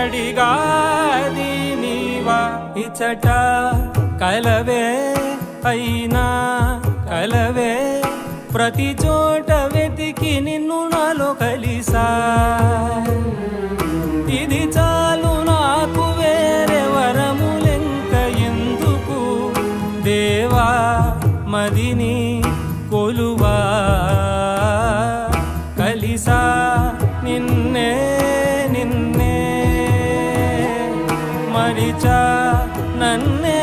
ఇచ్చడిగాది నీవా ఇచ్చట కలవే అయినా కలవే ప్రతి చోట వెతికి నిన్ను నాలో కలిసా ఇది చాలు నాకు వేరే వరములెంక ఎందుకు దేవా మదిని కొలువా కలిసా నిన్నే నిన్నే మరిచా నన్నే